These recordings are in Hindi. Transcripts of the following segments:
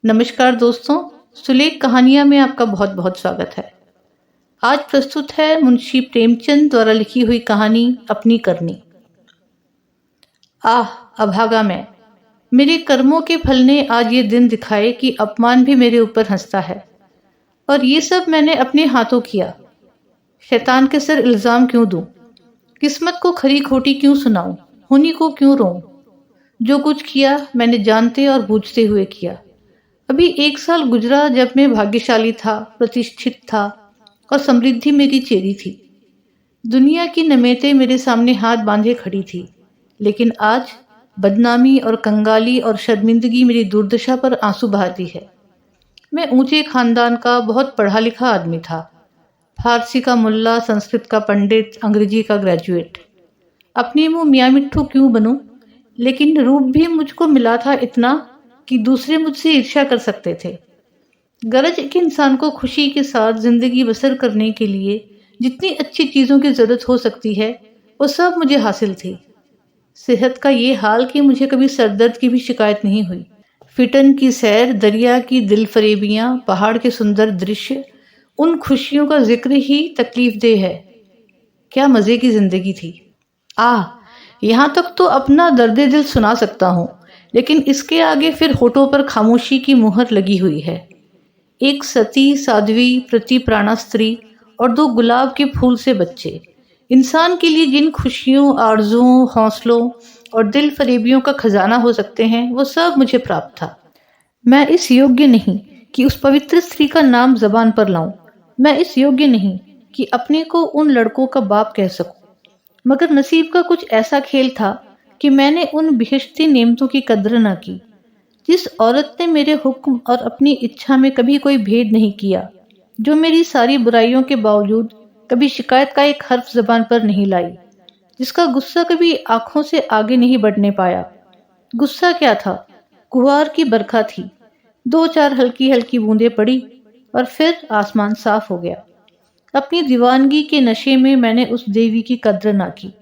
नमस्कार दोस्तों, सुलेख कहानियाँ में आपका बहुत बहुत स्वागत है। आज प्रस्तुत है मुंशी प्रेमचंद द्वारा लिखी हुई कहानी अपनी करनी। आह अभागा मैं, मेरे कर्मों के फल ने आज ये दिन दिखाए कि अपमान भी मेरे ऊपर हंसता है। और ये सब मैंने अपने हाथों किया। शैतान के सिर इल्ज़ाम क्यों दूं? किस्मत को खरी खोटी क्यों सुनाऊं? होनी को क्यों रोऊं? जो कुछ किया मैंने जानते और बूझते हुए किया। अभी 1 साल गुजरा जब मैं भाग्यशाली था, प्रतिष्ठित था और समृद्धि मेरी चेरी थी। दुनिया की नमेते मेरे सामने हाथ बांधे खड़ी थी, लेकिन आज बदनामी और कंगाली और शर्मिंदगी मेरी दुर्दशा पर आंसू बहाती है। मैं ऊंचे खानदान का बहुत पढ़ा लिखा आदमी था। फारसी का मुल्ला, संस्कृत का पंडित, अंग्रेजी का ग्रेजुएट। अपने मुंह मियाँ मिट्ठू क्यों बनूं? लेकिन रूप भी मुझको मिला था इतना कि दूसरे मुझसे ईर्ष्या कर सकते थे। गरज एक इंसान को खुशी के साथ जिंदगी बसर करने के लिए जितनी अच्छी चीज़ों की ज़रूरत हो सकती है, वो सब मुझे हासिल थी। सेहत का ये हाल कि मुझे कभी सरदर्द की भी शिकायत नहीं हुई। फिटन की सैर, दरिया की दिलफरेबियाँ, पहाड़ के सुंदर दृश्य, उन खुशियों का जिक्र ही तकलीफ है। क्या मज़े की ज़िंदगी थी। यहाँ तक तो अपना दर्द दिल सुना सकता हूँ, लेकिन इसके आगे फिर होठों पर खामोशी की मुहर लगी हुई है। एक सती साध्वी प्रति प्राणा स्त्री और 2 गुलाब के फूल से बच्चे। इंसान के लिए जिन खुशियों, आरजुओं, हौसलों और दिल फरेबियों का खजाना हो सकते हैं, वो सब मुझे प्राप्त था। मैं इस योग्य नहीं कि उस पवित्र स्त्री का नाम जबान पर लाऊं। मैं इस योग्य नहीं कि अपने को उन लड़कों का बाप कह सकूं। मगर नसीब का कुछ ऐसा खेल था कि मैंने उन बेहिश्ती नेमतों की कद्र न की। जिस औरत ने मेरे हुक्म और अपनी इच्छा में कभी कोई भेद नहीं किया, जो मेरी सारी बुराइयों के बावजूद कभी शिकायत का एक हर्फ जबान पर नहीं लाई, जिसका गुस्सा कभी आंखों से आगे नहीं बढ़ने पाया। गुस्सा क्या था? कुहार की बरखा थी। 2-4 हल्की हल्की बूंदें पड़ी और फिर आसमान साफ हो गया। अपनी दीवानगी के नशे में मैंने उस देवी की कद्र ना की।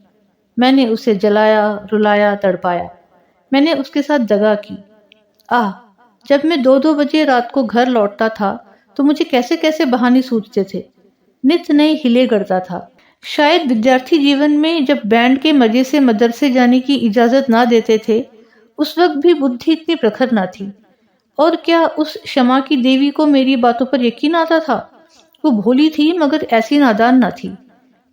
मैंने उसे जलाया, रुलाया, तड़पाया। मैंने उसके साथ दगा की। जब मैं 2-2 बजे रात को घर लौटता था तो मुझे कैसे कैसे बहाने सूझते थे। नित नए हिले गढ़ता था। शायद विद्यार्थी जीवन में जब बैंड के मजे से मदरसे जाने की इजाजत ना देते थे, उस वक्त भी बुद्धि इतनी प्रखर ना थी। और क्या उस क्षमा की देवी को मेरी बातों पर यकीन आता था? वो भोली थी मगर ऐसी नादान ना थी।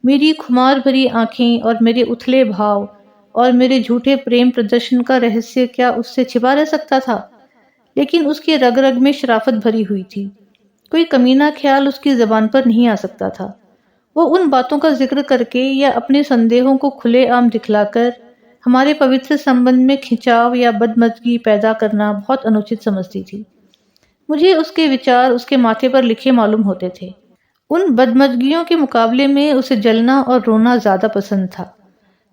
मेरी खुमार भरी आंखें और मेरे उथले भाव और मेरे झूठे प्रेम प्रदर्शन का रहस्य क्या उससे छिपा रह सकता था? लेकिन उसके रग रग में शराफत भरी हुई थी। कोई कमीना ख्याल उसकी जबान पर नहीं आ सकता था। वो उन बातों का जिक्र करके या अपने संदेहों को खुलेआम दिखलाकर हमारे पवित्र संबंध में खिंचाव या बदमज़गी पैदा करना बहुत अनुचित समझती थी। मुझे उसके विचार उसके माथे पर लिखे मालूम होते थे। उन बदमज़गियों के मुकाबले में उसे जलना और रोना ज़्यादा पसंद था।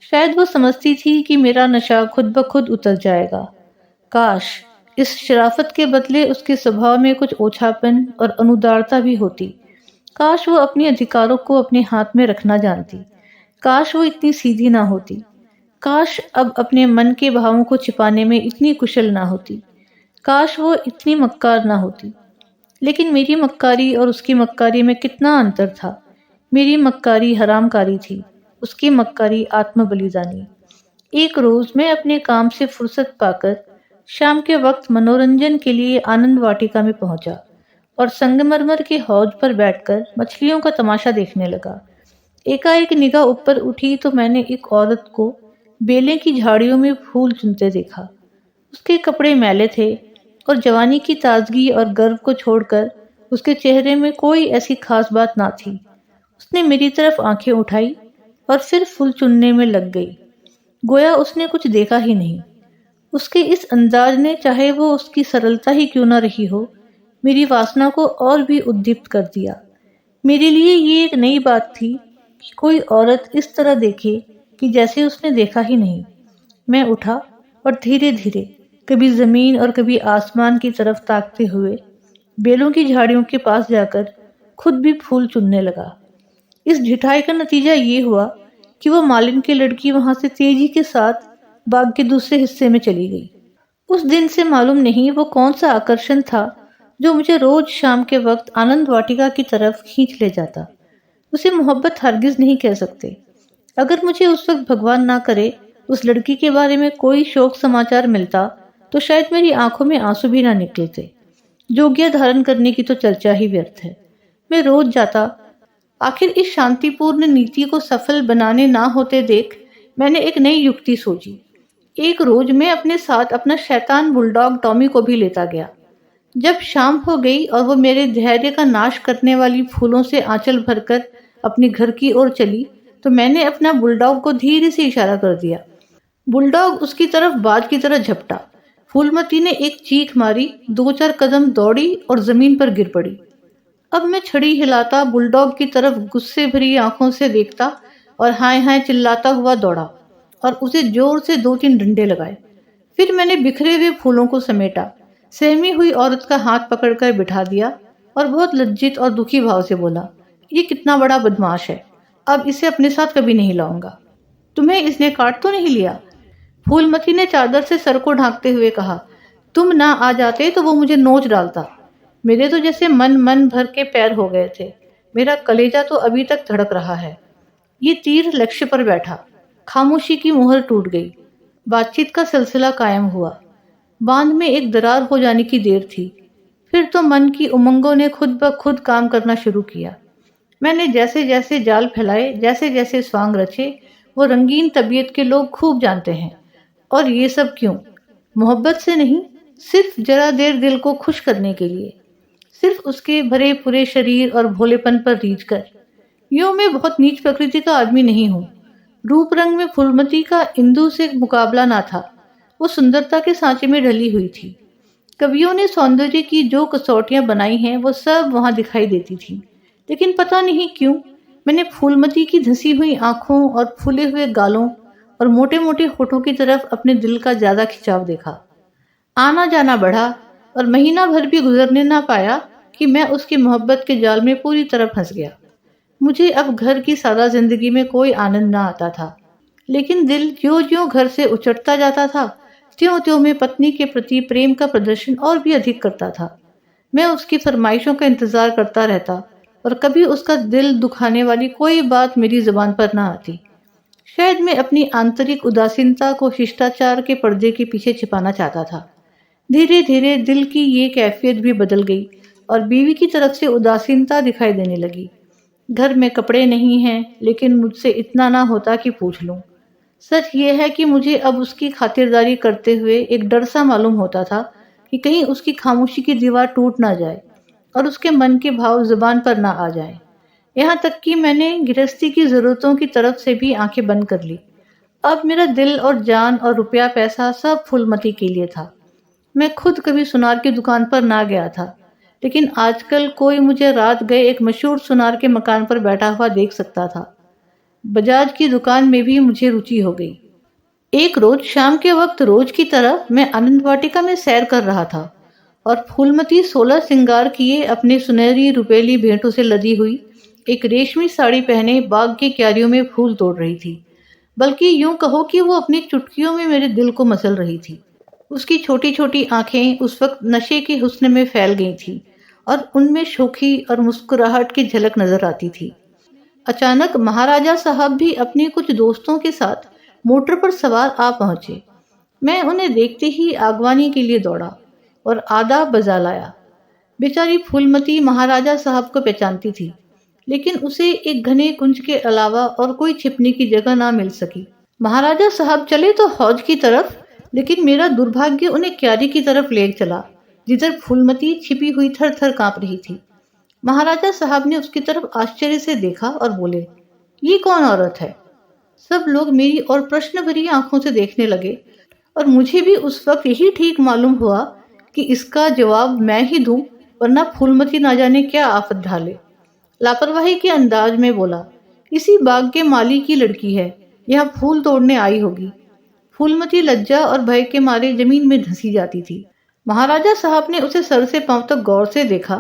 शायद वो समझती थी कि मेरा नशा खुद ब खुद उतर जाएगा। काश इस शराफत के बदले उसके स्वभाव में कुछ ओछापन और अनुदारता भी होती। काश वो अपने अधिकारों को अपने हाथ में रखना जानती। काश वो इतनी सीधी ना होती। काश अब अपने मन के भावों को छिपाने में इतनी कुशल ना होती। काश वो इतनी मक्कार ना होती। लेकिन मेरी मक्कारी और उसकी मक्कारी में कितना अंतर था। मेरी मक्कारी हरामकारी थी, उसकी मक्कारी आत्म बलिदानी। एक रोज मैं अपने काम से फुर्सत पाकर शाम के वक्त मनोरंजन के लिए आनंद वाटिका में पहुंचा और संगमरमर के हौज पर बैठकर मछलियों का तमाशा देखने लगा। एकाएक निगाह ऊपर उठी तो मैंने एक औरत को बेले की झाड़ियों में फूल चुनते देखा। उसके कपड़े मैले थे और जवानी की ताजगी और गर्व को छोड़कर उसके चेहरे में कोई ऐसी खास बात ना थी। उसने मेरी तरफ आंखें उठाई और फिर फूल चुनने में लग गई, गोया उसने कुछ देखा ही नहीं। उसके इस अंदाज ने, चाहे वो उसकी सरलता ही क्यों ना रही हो, मेरी वासना को और भी उद्दीप्त कर दिया। मेरे लिए ये एक नई बात थी कि कोई औरत इस तरह देखे कि जैसे उसने देखा ही नहीं। मैं उठा और धीरे धीरे कभी जमीन और कभी आसमान की तरफ ताकते हुए बेलों की झाड़ियों के पास जाकर खुद भी फूल चुनने लगा। इस ढिठाई का नतीजा ये हुआ कि वो मालिन की लड़की वहां से तेजी के साथ बाग के दूसरे हिस्से में चली गई। उस दिन से मालूम नहीं वो कौन सा आकर्षण था जो मुझे रोज शाम के वक्त आनंद वाटिका की तरफ खींच ले जाता। उसे मोहब्बत हरगिज नहीं कह सकते। अगर मुझे उस वक्त भगवान ना करे उस लड़की के बारे में कोई शोक समाचार मिलता तो शायद मेरी आंखों में आंसू भी ना निकलते। जोग्य धारण करने की तो चर्चा ही व्यर्थ है। मैं रोज जाता। आखिर इस शांतिपूर्ण नीति को सफल बनाने ना होते देख मैंने एक नई युक्ति सोची। एक रोज मैं अपने साथ अपना शैतान बुलडॉग टॉमी को भी लेता गया। जब शाम हो गई और वो मेरे धैर्य का नाश करने वाली फूलों से आंचल भरकर अपने घर की ओर चली तो मैंने अपना बुलडॉग को धीरे से इशारा कर दिया। बुलडॉग उसकी तरफ बाज की तरह झपटा। फूलमती ने एक चीख मारी, 2-4 कदम दौड़ी और जमीन पर गिर पड़ी। अब मैं छड़ी हिलाता बुलडॉग की तरफ गुस्से भरी आंखों से देखता और हाय हाय चिल्लाता हुआ दौड़ा और उसे जोर से 2-3 डंडे लगाए। फिर मैंने बिखरे हुए फूलों को समेटा, सहमी हुई औरत का हाथ पकड़कर बिठा दिया और बहुत लज्जित और दुखी भाव से बोला, ये कितना बड़ा बदमाश है, अब इसे अपने साथ कभी नहीं लाऊंगा। तुम्हें इसने काट तो नहीं लिया? फूलमती ने चादर से सर को ढांकते हुए कहा, तुम ना आ जाते तो वो मुझे नोच डालता। मेरे तो जैसे मन भर के पैर हो गए थे। मेरा कलेजा तो अभी तक धड़क रहा है। ये तीर लक्ष्य पर बैठा। खामोशी की मुहर टूट गई। बातचीत का सिलसिला कायम हुआ। बांध में एक दरार हो जाने की देर थी। फिर तो मन की उमंगों ने खुद ब खुद काम करना शुरू किया। मैंने जैसे जैसे जाल फैलाए, जैसे जैसे स्वांग रचे, वो रंगीन तबीयत के लोग खूब जानते हैं। और ये सब क्यों? मोहब्बत से नहीं, सिर्फ जरा देर दिल को खुश करने के लिए, सिर्फ उसके भरे पूरे शरीर और भोलेपन पर रीझ कर। यूं मैं बहुत नीच प्रकृति का आदमी नहीं हूँ। रूप रंग में फूलमती का इंदु से मुकाबला ना था। वो सुंदरता के सांचे में ढली हुई थी। कवियों ने सौंदर्य की जो कसौटियां बनाई हैं वो सब वहां दिखाई देती थी। लेकिन पता नहीं क्यों मैंने फूलमती की धंसी हुई आंखों और फूले हुए गालों और मोटे मोटे होठों की तरफ अपने दिल का ज्यादा खिंचाव देखा। आना जाना बढ़ा और महीना भर भी गुजरने ना पाया कि मैं उसकी मोहब्बत के जाल में पूरी तरह फंस गया। मुझे अब घर की सादा जिंदगी में कोई आनंद ना आता था, लेकिन दिल ज्यों ज्यों घर से उचटता जाता था त्यों त्यों मैं पत्नी के प्रति प्रेम का प्रदर्शन और भी अधिक करता था। मैं उसकी फरमाइशों का इंतजार करता रहता और कभी उसका दिल दुखाने वाली कोई बात मेरी जुबान पर ना आती। शायद मैं अपनी आंतरिक उदासीनता को शिष्टाचार के पर्दे के पीछे छिपाना चाहता था। धीरे धीरे दिल की ये कैफियत भी बदल गई और बीवी की तरफ से उदासीनता दिखाई देने लगी। घर में कपड़े नहीं हैं, लेकिन मुझसे इतना ना होता कि पूछ लूं। सच ये है कि मुझे अब उसकी खातिरदारी करते हुए एक डर सा मालूम होता था कि कहीं उसकी खामोशी की दीवार टूट ना जाए और उसके मन के भाव जुबान पर ना आ जाए। यहाँ तक कि मैंने गृहस्थी की जरूरतों की तरफ से भी आंखें बंद कर ली। अब मेरा दिल और जान और रुपया पैसा सब फूलमती के लिए था। मैं खुद कभी सुनार की दुकान पर ना गया था, लेकिन आजकल कोई मुझे रात गए एक मशहूर सुनार के मकान पर बैठा हुआ देख सकता था। बजाज की दुकान में भी मुझे रुचि हो गई। एक रोज शाम के वक्त रोज की तरह मैं आनंद वाटिका में सैर कर रहा था और फूलमती 16 श्रृंगार किए अपने सुनहरी रुपेली भेंटों से लदी हुई एक रेशमी साड़ी पहने बाग की क्यारियों में फूल तोड़ रही थी। बल्कि यूं कहो कि वो अपनी चुटकियों में मेरे दिल को मसल रही थी। उसकी छोटी छोटी आंखें उस वक्त नशे के हुस्न में फैल गई थी और उनमें शोखी और मुस्कुराहट की झलक नजर आती थी। अचानक महाराजा साहब भी अपने कुछ दोस्तों के साथ मोटर पर सवार आ पहुंचे। मैं उन्हें देखते ही आगवानी के लिए दौड़ा और आदाब बजा लाया। बेचारी फूलमती महाराजा साहब को पहचानती थी, लेकिन उसे एक घने कुंज के अलावा और कोई छिपने की जगह ना मिल सकी। महाराजा साहब चले तो हौज की तरफ, लेकिन मेरा दुर्भाग्य उन्हें क्यारी की तरफ ले चला, जिधर फूलमती छिपी हुई थर थर कांप रही थी। महाराजा साहब ने उसकी तरफ आश्चर्य से देखा और बोले, ये कौन औरत है? सब लोग मेरी ओर प्रश्न भरी आंखों से देखने लगे और मुझे भी उस वक्त यही ठीक मालूम हुआ कि इसका जवाब मैं ही दूं, वरना फूलमती ना जाने क्या आफत ढाले। लापरवाही के अंदाज में बोला, इसी बाग के माली की लड़की है, यहाँ फूल तोड़ने आई होगी। फूलमती लज्जा और भय के मारे जमीन में धंसी जाती थी। महाराजा साहब ने उसे सर से पांव तक गौर से देखा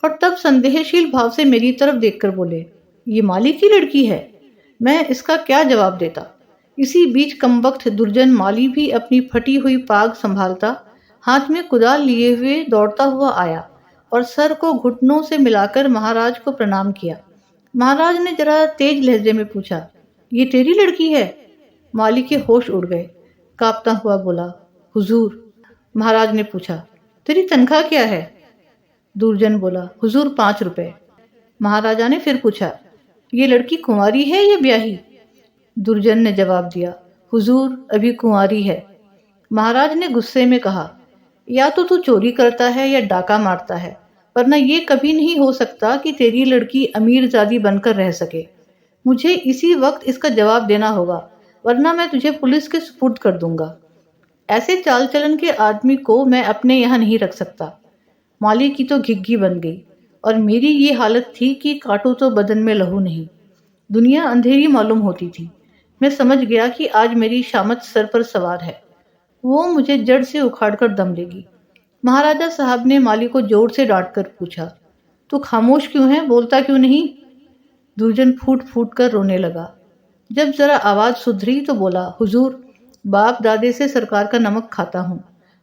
और तब संदेहशील भाव से मेरी तरफ देखकर बोले, ये माली की लड़की है? मैं इसका क्या जवाब देता? इसी बीच कमबख्त दुर्जन माली भी अपनी फटी हुई पाग संभालता हाथ में कुदाल लिए हुए दौड़ता हुआ आया और सर को घुटनों से मिलाकर महाराज को प्रणाम किया। महाराज ने जरा तेज लहजे में पूछा, ये तेरी लड़की है? माली के होश उड़ गए। कांपता हुआ बोला, हुजूर। महाराज ने पूछा, तेरी तनख्वाह क्या है? दुर्जन बोला, हुजूर 5 रुपए। महाराजा ने फिर पूछा, ये लड़की कुंवारी है या ब्याही? दुर्जन ने जवाब दिया, हुजूर अभी कुंवारी है। महाराज ने गुस्से में कहा, या तो तू चोरी करता है या डाका मारता है, वरना ये कभी नहीं हो सकता कि तेरी लड़की अमीरजादी बनकर रह सके। मुझे इसी वक्त इसका जवाब देना होगा, वरना मैं तुझे पुलिस के सुपुर्द कर दूंगा। ऐसे चाल चलन के आदमी को मैं अपने यहाँ नहीं रख सकता। माली की तो घिघी बन गई और मेरी ये हालत थी कि काटो तो बदन में लहू नहीं। दुनिया अंधेरी मालूम होती थी। मैं समझ गया कि आज मेरी शामत सर पर सवार है। वो मुझे जड़ से उखाड़कर दम लेगी। महाराजा साहब ने माली को जोर से डांट कर पूछा, तू खामोश क्यों है, बोलता क्यों नहीं? दुर्जन फूट फूट कर रोने लगा। जब जरा आवाज सुधरी तो बोला, हुजूर, बाप दादे से सरकार का नमक खाता हूँ,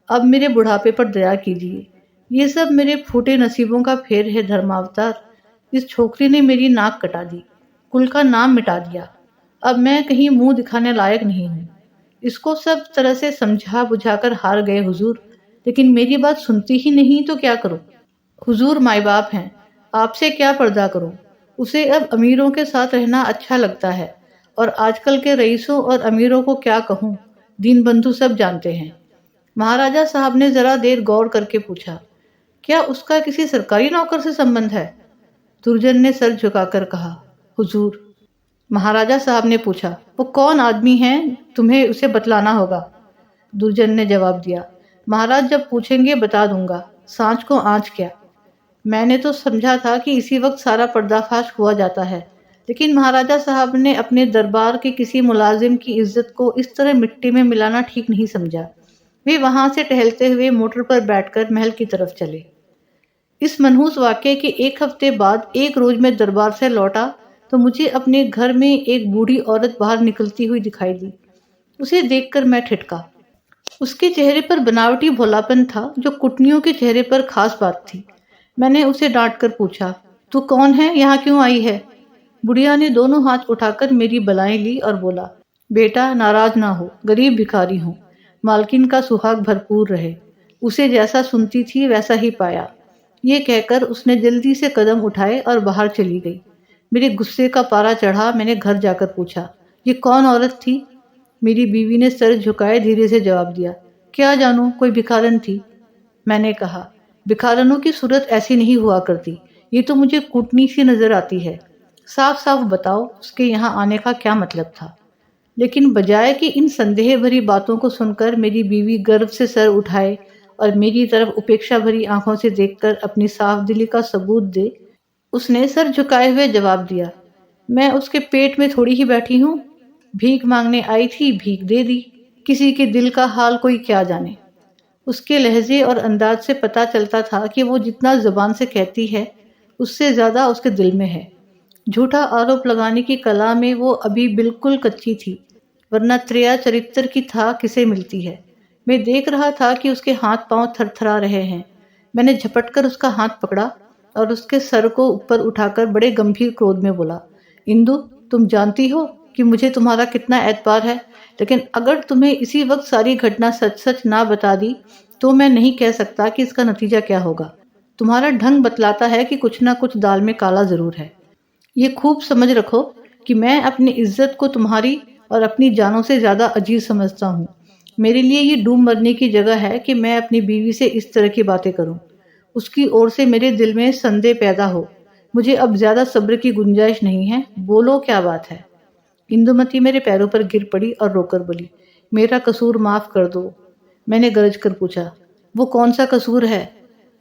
अब मेरे बुढ़ापे पर दया कीजिए। ये सब मेरे फूटे नसीबों का फेर है धर्मावतार। इस छोकरी ने मेरी नाक कटा दी, कुल का नाम मिटा दिया। अब मैं कहीं मुंह दिखाने लायक नहीं हूँ। इसको सब तरह से समझा बुझाकर हार गए हुजूर, लेकिन मेरी बात सुनती ही नहीं तो क्या करूं? हुजूर माई बाप हैं, आपसे क्या पर्दा करूं? उसे अब अमीरों के साथ रहना अच्छा लगता है, और आजकल के रईसों और अमीरों को क्या कहूं, दीन बंधु सब जानते हैं। महाराजा साहब ने जरा देर गौर करके पूछा, क्या उसका किसी सरकारी नौकर से संबंध है? दुर्जन ने सर झुकाकर कहा, हुजूर। महाराजा साहब ने पूछा, वो कौन आदमी है, तुम्हें उसे बतलाना होगा। दुर्जन ने जवाब दिया, महाराज जब पूछेंगे बता दूंगा, सांच को आंच क्या। मैंने तो समझा था कि इसी वक्त सारा पर्दाफाश हुआ जाता है, लेकिन महाराजा साहब ने अपने दरबार के किसी मुलाजिम की इज्जत को इस तरह मिट्टी में मिलाना ठीक नहीं समझा। वे वहां से टहलते हुए मोटर पर बैठकर महल की तरफ चले। इस मनहूस वाक़ये के 1 हफ्ते बाद एक रोज मैं दरबार से लौटा तो मुझे अपने घर में एक बूढ़ी औरत बाहर निकलती हुई दिखाई दी। उसे देखकर मैं ठिठका। उसके चेहरे पर बनावटी भोलापन था, जो कुटनियों के चेहरे पर खास बात थी। मैंने उसे डांट कर पूछा, तू कौन है, यहाँ क्यों आई है? बुढ़िया ने दोनों हाथ उठाकर मेरी बलाएं ली और बोला, बेटा नाराज ना हो, गरीब भिखारी हूँ, मालकिन का सुहाग भरपूर रहे। उसे जैसा सुनती थी वैसा ही पाया। ये कहकर उसने जल्दी से कदम उठाए और बाहर चली गई। मेरे गुस्से का पारा चढ़ा। मैंने घर जाकर पूछा, ये कौन औरत थी? मेरी बीवी ने सर झुकाए धीरे से जवाब दिया, क्या जानूं, कोई भिखारन थी। मैंने कहा, भिखारनों की सूरत ऐसी नहीं हुआ करती, ये तो मुझे कूटनी सी नजर आती है। साफ साफ बताओ उसके यहाँ आने का क्या मतलब था। लेकिन बजाय कि इन संदेह भरी बातों को सुनकर मेरी बीवी गर्व से सर उठाए और मेरी तरफ उपेक्षा भरी आंखों से देखकर अपनी साफ दिली का सबूत दे, उसने सर झुकाए हुए जवाब दिया, मैं उसके पेट में थोड़ी ही बैठी हूँ, भीख मांगने आई थी, भीख दे दी। किसी के दिल का हाल कोई क्या जाने। उसके लहजे और अंदाज से पता चलता था कि वो जितना जुबान से कहती है उससे ज्यादा उसके दिल में है। झूठा आरोप लगाने की कला में वो अभी बिल्कुल कच्ची थी, वरना त्रिया चरित्र की था किसे मिलती है। मैं देख रहा था कि उसके हाथ पांव थरथरा रहे हैं। मैंने झपटकर उसका हाथ पकड़ा और उसके सर को ऊपर उठाकर बड़े गंभीर क्रोध में बोला, इंदु, तुम जानती हो कि मुझे तुम्हारा कितना एतबार है, लेकिन अगर तुम्हें इसी वक्त सारी घटना सच सच ना बता दी तो मैं नहीं कह सकता कि इसका नतीजा क्या होगा। तुम्हारा ढंग बतलाता है कि कुछ ना कुछ दाल में काला जरूर है। ये खूब समझ रखो कि मैं अपनी इज्जत को तुम्हारी और अपनी जानों से ज्यादा अजीज समझता हूँ। मेरे लिए ये डूब मरने की जगह है कि मैं अपनी बीवी से इस तरह की बातें करूं, उसकी ओर से मेरे दिल में संदेह पैदा हो। मुझे अब ज्यादा सब्र की गुंजाइश नहीं है, बोलो क्या बात है। इंदुमती मेरे पैरों पर गिर पड़ी और रोकर बोली, मेरा कसूर माफ कर दो। मैंने गरज कर पूछा, वो कौन सा कसूर है?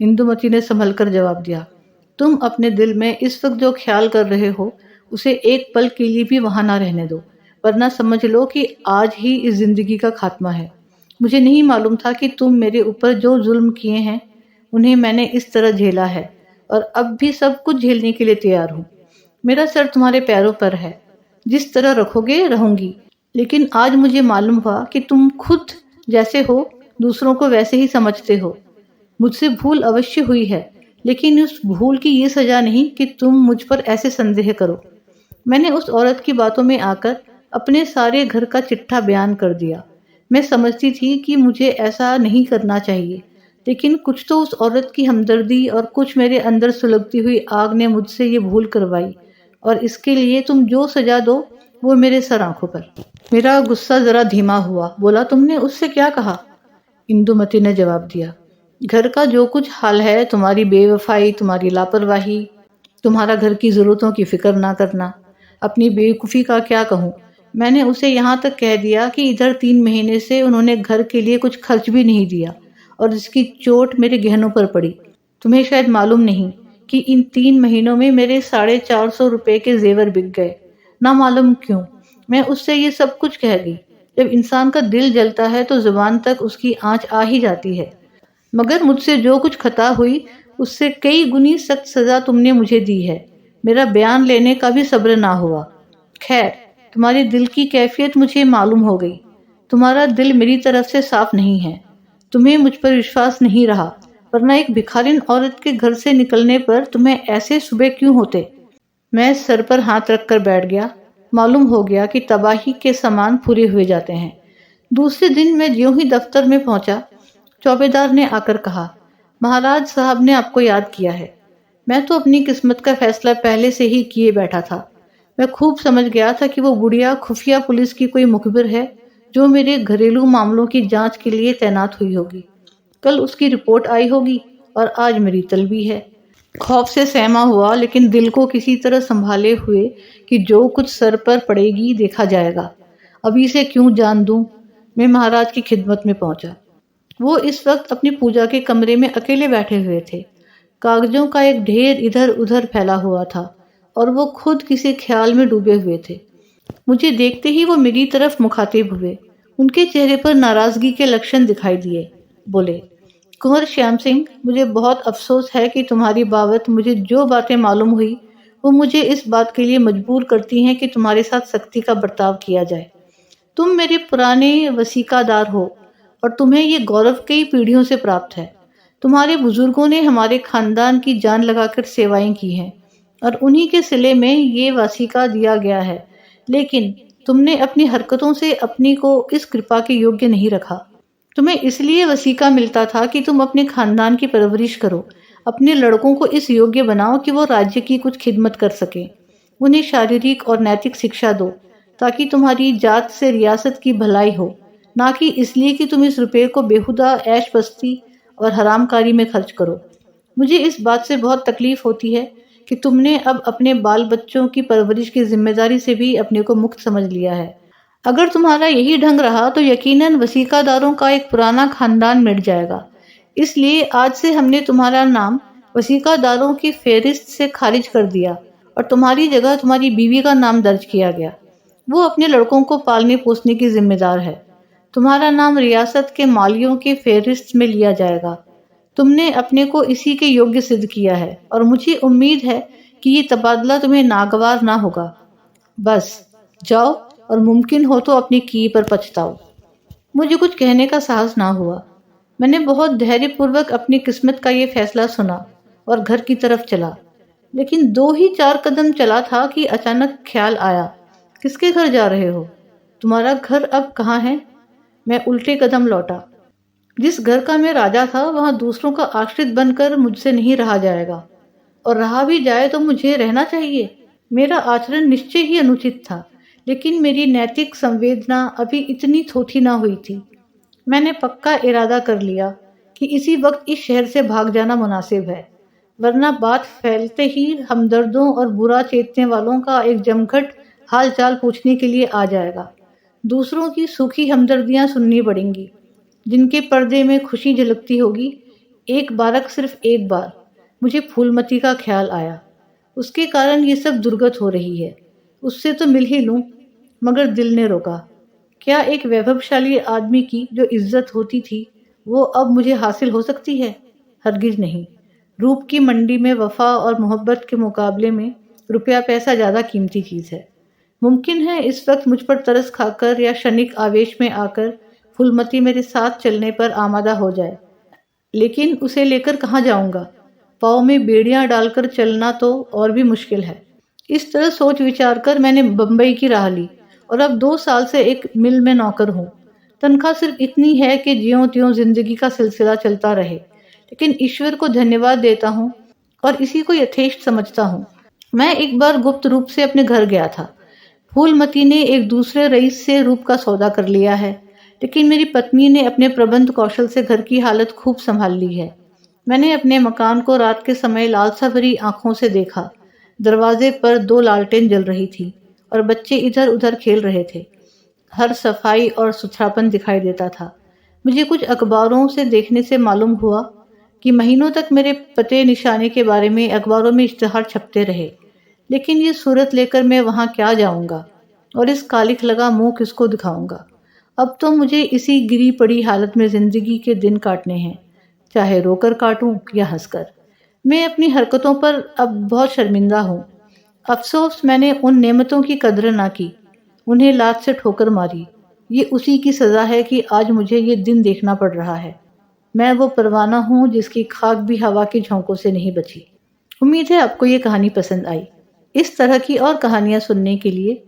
इंदुमती ने संभल कर जवाब दिया, तुम अपने दिल में इस वक्त जो ख्याल कर रहे हो उसे एक पल के लिए भी वहां ना रहने दो, वरना समझ लो कि आज ही इस जिंदगी का खात्मा है। मुझे नहीं मालूम था कि तुम मेरे ऊपर जो जुल्म किए हैं उन्हें मैंने इस तरह झेला है, और अब भी सब कुछ झेलने के लिए तैयार हूँ। मेरा सर तुम्हारे पैरों पर है, जिस तरह रखोगे रहूंगी। लेकिन आज मुझे मालूम हुआ कि तुम खुद जैसे हो दूसरों को वैसे ही समझते हो। मुझसे भूल अवश्य हुई है, लेकिन उस भूल की ये सजा नहीं कि तुम मुझ पर ऐसे संदेह करो। मैंने उस औरत की बातों में आकर अपने सारे घर का चिट्ठा बयान कर दिया। मैं समझती थी कि मुझे ऐसा नहीं करना चाहिए, लेकिन कुछ तो उस औरत की हमदर्दी और कुछ मेरे अंदर सुलगती हुई आग ने मुझसे ये भूल करवाई, और इसके लिए तुम जो सजा दो वो मेरे सर आंखों पर। मेरा गुस्सा जरा धीमा हुआ। बोला, तुमने उससे क्या कहा? इंदुमती ने जवाब दिया, घर का जो कुछ हाल है, तुम्हारी बेवफाई, तुम्हारी लापरवाही, तुम्हारा घर की ज़रूरतों की फिक्र ना करना, अपनी बेवकूफ़ी का क्या कहूँ। मैंने उसे यहाँ तक कह दिया कि इधर 3 महीने से उन्होंने घर के लिए कुछ खर्च भी नहीं दिया, और इसकी चोट मेरे गहनों पर पड़ी। तुम्हें शायद मालूम नहीं कि इन 3 महीनों में मेरे 450 रुपये के जेवर बिक गए। ना मालूम क्यों मैं उससे ये सब कुछ कह गई। जब इंसान का दिल जलता है तो जुबान तक उसकी आंच आ ही जाती है। मगर मुझसे जो कुछ खता हुई, उससे कई गुनी सख्त सजा तुमने मुझे दी है। मेरा बयान लेने का भी सब्र ना हुआ। खैर, तुम्हारे दिल की कैफियत मुझे मालूम हो गई। तुम्हारा दिल मेरी तरफ से साफ नहीं है। तुम्हें मुझ पर विश्वास नहीं रहा, वरना एक भिखारिन औरत के घर से निकलने पर तुम्हें ऐसे सुबह क्यों होते। मैं सर पर हाथ रखकर बैठ गया। मालूम हो गया कि तबाही के सामान पूरे हुए जाते हैं। दूसरे दिन मैं ज्यों ही दफ्तर में पहुंचा, चौबेदार ने आकर कहा, महाराज साहब ने आपको याद किया है। मैं तो अपनी किस्मत का फैसला पहले से ही किए बैठा था। मैं खूब समझ गया था कि वो बुढ़िया खुफिया पुलिस की कोई मुखबिर है जो मेरे घरेलू मामलों की जांच के लिए तैनात हुई होगी। कल उसकी रिपोर्ट आई होगी और आज मेरी तलबी है। खौफ से सहमा हुआ, लेकिन दिल को किसी तरह संभाले हुए कि जो कुछ सर पर पड़ेगी देखा जाएगा, अभी से क्यों जान दूं, मैं महाराज की खिदमत में पहुंचा। वो इस वक्त अपनी पूजा के कमरे में अकेले बैठे हुए थे। कागजों का एक ढेर इधर उधर फैला हुआ था और वो खुद किसी ख्याल में डूबे हुए थे। मुझे देखते ही वो मेरी तरफ मुखातिब हुए। उनके चेहरे पर नाराजगी के लक्षण दिखाई दिए। बोले, कुंवर श्याम सिंह, मुझे बहुत अफसोस है कि तुम्हारी बाबत मुझे जो बातें मालूम हुई वो मुझे इस बात के लिए मजबूर करती हैं कि तुम्हारे साथ सख्ती का बर्ताव किया जाए। तुम मेरे पुराने वसीकादार हो और तुम्हें ये गौरव कई पीढ़ियों से प्राप्त है। तुम्हारे बुजुर्गों ने हमारे खानदान की जान लगाकर सेवाएं की हैं और उन्हीं के सिले में ये वसीका दिया गया है, लेकिन तुमने अपनी हरकतों से अपनी को इस कृपा के योग्य नहीं रखा। तुम्हें इसलिए वसीका मिलता था कि तुम अपने खानदान की परवरिश करो, अपने लड़कों को इस योग्य बनाओ कि वो राज्य की कुछ खिदमत कर सकें, उन्हें शारीरिक और नैतिक शिक्षा दो ताकि तुम्हारी जात से रियासत की भलाई हो, ना कि इसलिए कि तुम इस रुपये को बेहुदा ऐश बस्ती और हरामकारी में खर्च करो। मुझे इस बात से बहुत तकलीफ होती है कि तुमने अब अपने बाल बच्चों की परवरिश की जिम्मेदारी से भी अपने को मुक्त समझ लिया है। अगर तुम्हारा यही ढंग रहा तो यकीनन वसीकादारों का एक पुराना खानदान मिट जाएगा। इसलिए आज से हमने तुम्हारा नाम वसीकादारों की फेहरिस्त से खारिज कर दिया और तुम्हारी जगह तुम्हारी बीवी का नाम दर्ज किया गया। वो अपने लड़कों को पालने पोसने की जिम्मेदार है। तुम्हारा नाम रियासत के मालियों की फेहरिस्त में लिया जाएगा। तुमने अपने को इसी के योग्य सिद्ध किया है और मुझे उम्मीद है कि ये तबादला तुम्हें नागवार ना होगा। बस जाओ और मुमकिन हो तो अपनी की पर पछताओ। मुझे कुछ कहने का साहस ना हुआ। मैंने बहुत धैर्यपूर्वक अपनी किस्मत का ये फैसला सुना और घर की तरफ चला। लेकिन 2 ही 4 कदम चला था कि अचानक ख्याल आया, किसके घर जा रहे हो? तुम्हारा घर अब कहाँ है? मैं उल्टे कदम लौटा। जिस घर का मैं राजा था वहां दूसरों का आश्रित बनकर मुझसे नहीं रहा जाएगा, और रहा भी जाए तो मुझे रहना चाहिए। मेरा आचरण निश्चय ही अनुचित था, लेकिन मेरी नैतिक संवेदना अभी इतनी थोथी ना हुई थी। मैंने पक्का इरादा कर लिया कि इसी वक्त इस शहर से भाग जाना मुनासिब है, वरना बात फैलते ही हमदर्दों और बुरा चेतने वालों का एक जमघट हाल चाल पूछने के लिए आ जाएगा। दूसरों की सूखी हमदर्दियां सुननी पड़ेंगी, जिनके पर्दे में खुशी झलकती होगी। एक बारक सिर्फ एक बार मुझे फूलमती का ख्याल आया। उसके कारण ये सब दुर्गत हो रही है। उससे तो मिल ही लूं, मगर दिल ने रोका। क्या एक वैभवशाली आदमी की जो इज्जत होती थी वो अब मुझे हासिल हो सकती है? हरगिज नहीं। रूप की मंडी में वफा और मोहब्बत के मुकाबले में रुपया पैसा ज़्यादा कीमती चीज़ है। मुमकिन है इस वक्त मुझ पर तरस खाकर या क्षणिक आवेश में आकर फूलमती मेरे साथ चलने पर आमादा हो जाए, लेकिन उसे लेकर कहाँ जाऊंगा? पाँव में बेड़ियां डालकर चलना तो और भी मुश्किल है। इस तरह सोच विचार कर मैंने बम्बई की राह ली और अब 2 साल से एक मिल में नौकर हूँ। तनख्वाह सिर्फ इतनी है कि ज्यों त्यों जिंदगी का सिलसिला चलता रहे, लेकिन ईश्वर को धन्यवाद देता हूँ और इसी को यथेष्ट समझता हूँ। मैं एक बार गुप्त रूप से अपने घर गया था। फूलमती ने एक दूसरे रईस से रूप का सौदा कर लिया है, लेकिन मेरी पत्नी ने अपने प्रबंध कौशल से घर की हालत खूब संभाल ली है। मैंने अपने मकान को रात के समय लालसा भरी आंखों से देखा। दरवाजे पर 2 लालटेन जल रही थी और बच्चे इधर उधर खेल रहे थे। हर सफाई और सुथरापन दिखाई देता था। मुझे कुछ अखबारों से देखने से मालूम हुआ कि महीनों तक मेरे पते निशाने के बारे में अखबारों में इश्तिहार छपते रहे, लेकिन ये सूरत लेकर मैं वहां क्या जाऊंगा और इस कालिख लगा मुंह किसको दिखाऊंगा? अब तो मुझे इसी गिरी पड़ी हालत में जिंदगी के दिन काटने हैं, चाहे रोकर काटूं या हंसकर। मैं अपनी हरकतों पर अब बहुत शर्मिंदा हूँ। अफसोस मैंने उन नेमतों की कद्र ना की, उन्हें लात से ठोकर मारी। ये उसी की सजा है कि आज मुझे ये दिन देखना पड़ रहा है। मैं वो परवाना हूँ जिसकी खाक भी हवा के झोंकों से नहीं बची। उम्मीद है आपको ये कहानी पसंद आई। इस तरह की और कहानियाँ सुनने के लिए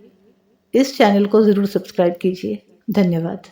इस चैनल को ज़रूर सब्सक्राइब कीजिए। धन्यवाद।